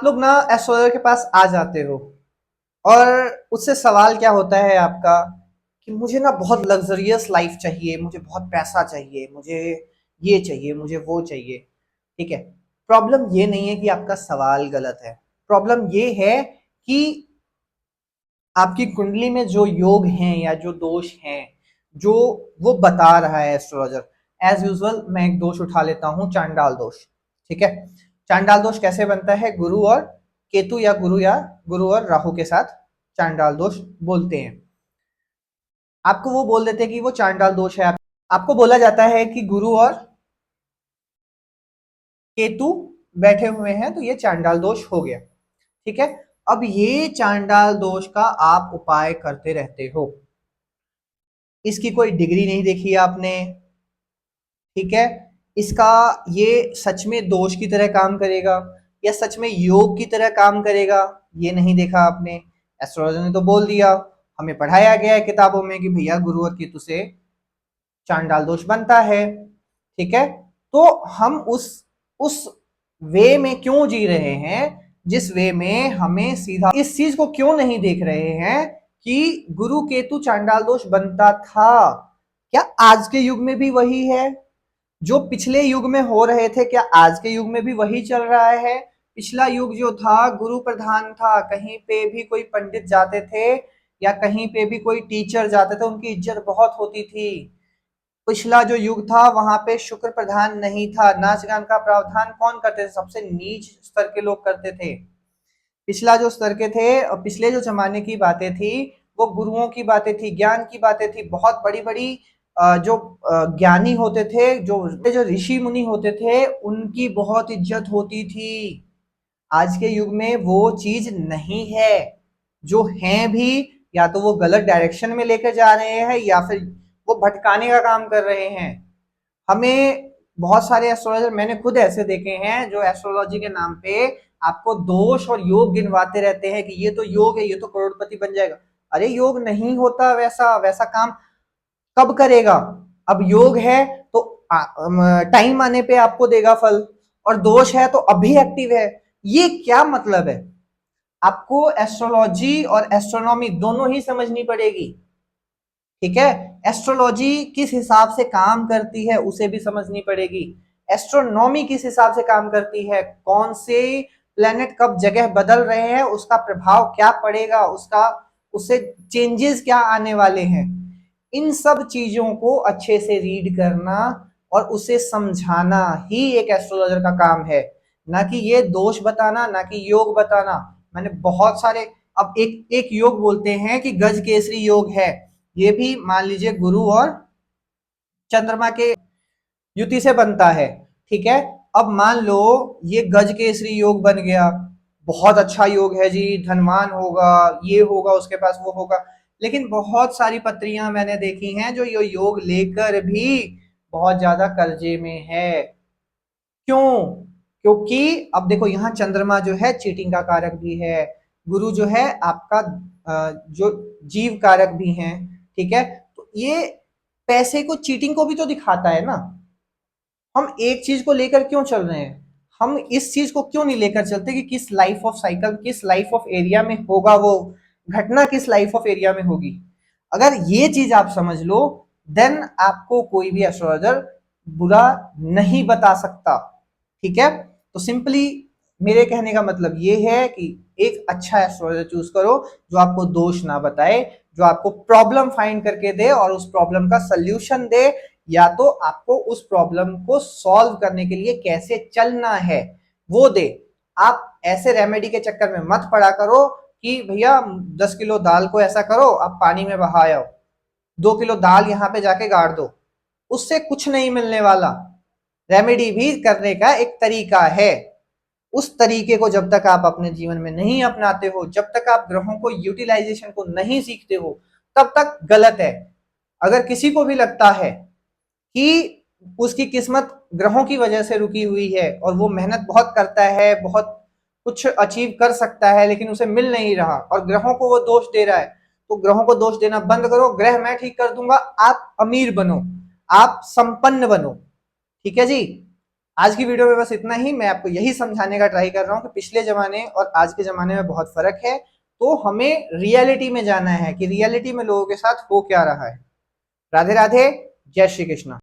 आप लोग ना एस्ट्रोलॉजर के पास आ जाते हो और उससे सवाल क्या होता है आपका कि मुझे ना बहुत लग्जरियस लाइफ चाहिए, मुझे बहुत पैसा चाहिए, मुझे ये चाहिए, मुझे वो चाहिए। ठीक है। प्रॉब्लम ये नहीं है कि आपका सवाल गलत है। प्रॉब्लम ये है कि आपकी कुंडली में जो योग हैं या जो दोष हैं, जो वो बता रहा है एस्ट्रोलॉजर। एज यूजुअल मैं एक दोष उठा लेता हूं, चांडाल दोष। ठीक है। चांडाल दोष कैसे बनता है? गुरु और केतु या गुरु और राहु के साथ चांडाल दोष बोलते हैं। आपको वो बोल देते हैं कि वो चांडाल दोष है। आपको बोला जाता है कि गुरु और केतु बैठे हुए हैं तो ये चांडाल दोष हो गया। ठीक है। अब ये चांडाल दोष का आप उपाय करते रहते हो, इसकी कोई डिग्री नहीं देखी आपने। ठीक है। इसका ये सच में दोष की तरह काम करेगा या सच में योग की तरह काम करेगा, ये नहीं देखा आपने। एस्ट्रोलॉजर ने तो बोल दिया, हमें पढ़ाया गया है किताबों में कि भैया गुरु और केतु से चांडाल दोष बनता है। ठीक है। तो हम उस वे में क्यों जी रहे हैं जिस वे में हमें सीधा इस चीज को क्यों नहीं देख रहे हैं कि गुरु केतु चांडाल दोष बनता था? क्या आज के युग में भी वही है? जो पिछले युग में हो रहे थे क्या आज के युग में भी वही चल रहा है? पिछला युग जो था गुरु प्रधान था, कहीं पे भी कोई पंडित जाते थे या कहीं पे भी कोई टीचर जाते थे उनकी इज्जत बहुत होती थी। पिछला जो युग था वहां पे शुक्र प्रधान नहीं था, नाच गान का प्रावधान कौन करते थे? सबसे नीच स्तर के लोग करते थे। पिछला जो स्तर के थे और पिछले जो जमाने की बातें थी वो गुरुओं की बातें थी, ज्ञान की बातें थी। बहुत बड़ी बड़ी जो ज्ञानी होते थे, जो जो ऋषि मुनि होते थे, उनकी बहुत इज्जत होती थी। आज के युग में वो चीज नहीं है। जो हैं भी या तो वो गलत डायरेक्शन में लेकर जा रहे हैं या फिर वो भटकाने का काम कर रहे हैं हमें। बहुत सारे एस्ट्रोलॉजर मैंने खुद ऐसे देखे हैं जो एस्ट्रोलॉजी के नाम पे आपको दोष और योग गिनवाते रहते हैं कि ये तो योग है, ये तो करोड़पति बन जाएगा। अरे योग नहीं होता, वैसा वैसा काम कब करेगा? अब योग है तो टाइम आने पे आपको देगा फल, और दोष है तो अभी एक्टिव है। ये क्या मतलब है? आपको एस्ट्रोलॉजी और एस्ट्रोनॉमी दोनों ही समझनी पड़ेगी। ठीक है। एस्ट्रोलॉजी किस हिसाब से काम करती है उसे भी समझनी पड़ेगी। एस्ट्रोनॉमी किस हिसाब से काम करती है, कौन से प्लेनेट कब जगह बदल रहे हैं, उसका प्रभाव क्या पड़ेगा, उसका उससे चेंजेस क्या आने वाले हैं। इन सब चीजों को अच्छे से रीड करना और उसे समझाना ही एक एस्ट्रोलॉजर का काम है, ना कि ये दोष बताना, ना कि योग बताना। मैंने बहुत सारे, अब एक एक योग बोलते हैं कि गज केसरी योग है, ये भी मान लीजिए गुरु और चंद्रमा के युति से बनता है। ठीक है। अब मान लो ये गज केसरी योग बन गया, बहुत अच्छा योग है जी, धनवान होगा, ये होगा, उसके पास वो होगा। लेकिन बहुत सारी पत्रियां मैंने देखी हैं जो ये योग लेकर भी बहुत ज्यादा कर्जे में है। क्यों? क्योंकि अब देखो यहाँ चंद्रमा जो है चीटिंग का कारक भी है, गुरु जो है आपका जो जीव कारक भी है। ठीक है। तो ये पैसे को, चीटिंग को भी तो दिखाता है ना। हम एक चीज को लेकर क्यों चल रहे हैं? हम इस चीज को क्यों नहीं लेकर चलते कि किस लाइफ ऑफ साइकिल, किस लाइफ ऑफ एरिया में होगा वो घटना, किस लाइफ ऑफ एरिया में होगी। अगर ये चीज आप समझ लो, देन आपको कोई भी एस्ट्रोलॉजर बुरा नहीं बता सकता। ठीक है। तो सिंपली मेरे कहने का मतलब ये है कि एक अच्छा एस्ट्रोलॉजर चूज करो जो आपको दोष ना बताए, जो आपको प्रॉब्लम फाइंड करके दे और उस प्रॉब्लम का सल्यूशन दे, या तो आपको उस प्रॉब्लम को सॉल्व करने के लिए कैसे चलना है वो दे। आप ऐसे रेमेडी के चक्कर में मत पड़ा करो कि भैया 10 किलो दाल को ऐसा करो आप पानी में बहाओ, 2 किलो दाल यहाँ पे जाके गाड़ दो, उससे कुछ नहीं मिलने वाला। रेमेडी भी करने का एक तरीका है। उस तरीके को जब तक आप अपने जीवन में नहीं अपनाते हो, जब तक आप ग्रहों को यूटिलाइजेशन को नहीं सीखते हो, तब तक गलत है। अगर किसी को भी लगता है कि उसकी किस्मत ग्रहों की वजह से रुकी हुई है और वो मेहनत बहुत करता है, बहुत कुछ अचीव कर सकता है, लेकिन उसे मिल नहीं रहा और ग्रहों को वो दोष दे रहा है, तो ग्रहों को दोष देना बंद करो। ग्रह मैं ठीक कर दूंगा, आप अमीर बनो, आप संपन्न बनो। ठीक है जी। आज की वीडियो में बस इतना ही। मैं आपको यही समझाने का ट्राई कर रहा हूँ कि पिछले जमाने और आज के जमाने में बहुत फर्क है, तो हमें रियलिटी में जाना है कि रियलिटी में लोगों के साथ हो क्या रहा है। राधे राधे, जय श्री कृष्ण।